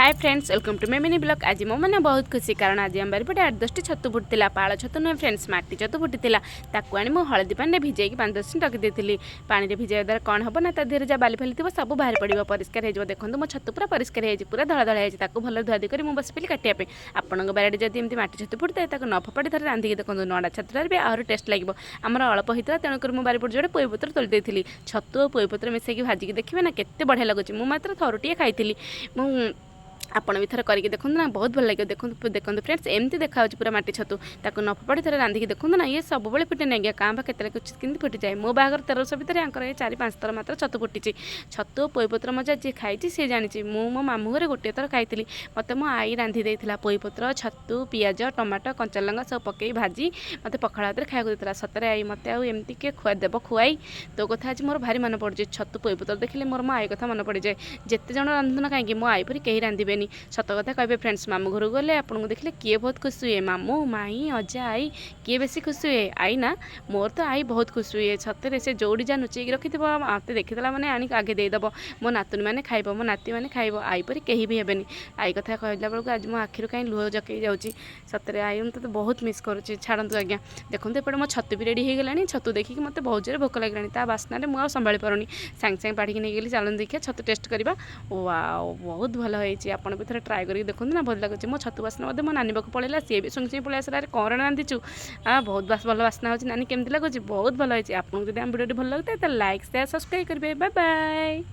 Hi friends welcome to my mini blog. आज मो मैंने बहुत खुशी कारण आज आम बारिपटे 8-10टी छतु फुटला पाଳ छतु नुहे फ्रेंड्स माटी छतु फुटीला ताकू आनी मु हलदी पानी भिजेकी 5-10 दिन रखी देती। पानी में भिजाइवा द्वारा कौन हम ना देहर जहाँ बाली फाली थी सब बाहर पड़ो परिष्कार हो। देखो मो छतु पूरा परिष्कार हो पूरा धड़ा धड़ा हो भल धुआधुई कर बस पी काटिया आपण बारे जब एमती माटी छतु फुटता है न फपाड़ी थे रांधिकी देखो नड़ा छतुटार भी आहरी टेस्ट लगे आमर अल्प होता तेणुक मुझे बारिपट जोड़े पोईपत्र तोली देती छतु और पोईपत्र मिसेकी भाजिकी देखिए ना केते बढ़िया लगुच मुझे थरुटे खाई आपण भी थर करके देखो ना बहुत भल लगे। देखो देखो फ्रेंड्स एमती देखा पूरा माटी छतु ताको न फपाड़ी थे रांधिकी देखो ना ये सब बड़े फुटे नहीं गया काँ के कुछ कि फुटी जाए मो बाहर 13 वर्ष भितर यहाँ 4-5 थर मात्र छतु फुटी छतु पोईपत्र मजा जी खाई सी जानी मो मामू घरे गोटे थर खाई मत मो आई रांधि देता पोईपत्र छतु पियाज टमाटो कंचा लंका सब पकई भाजी मत पखाड़ हाथ खाया देता सतरे आई मत आमती किए खुआदेव खुआई तो कथा आज मोर भारी मन पड़े छतु पोईपत्र देखिले मोर मो आई कथा मन पड़ जाए जिते जन रांधन कहीं मो आई परी कहीं रांधे सत कथा कहे फ्रेंड्स मामू घर गले आपको देखिले किए बहुत खुशी हुए मामू माई अजा आई किए बेसी खुशी हुए आई ना मोर तो आई बहुत खुशी हुए सतरे से जोड़ी जहाँ लुचेक रखी मत देखीदेला मैंने आनी आगे देदेव मो नातुनी मैंने खाइब मो नाती मैंने खाइब आई परी कहीं भी हेनी आई कथा कहला बेलू आज मो आखिर कहीं लुह जकई जाऊँगी सतरे आई तो बहुत मिस करुँची छाड़ू आज्ञा देखो एपटे मो छतु भी रेडी हो गलानी छतु देखिए मत बहुत जोर भोक लगे बास्ना मुझे संभाली पारूनी सागे सागे पाड़ी नहीं गली चलन देखिए छतु टेस्ट करवा वाओ बहुत भल होती आपड़ भी थे ट्राए करके देखो ना भल लगे मो छतु बास्ना मो नानी पाक पड़ेगा सी भी सुंग सुंग पलि आसला कौन रांधिचु बहुत भल बास्ना हो नानी केमती लगुच बहुत भल होती आपको जब आम वीडियो भल लगता है तो लाइक शेयर सब्सक्राइब करेंगे बाय बाय।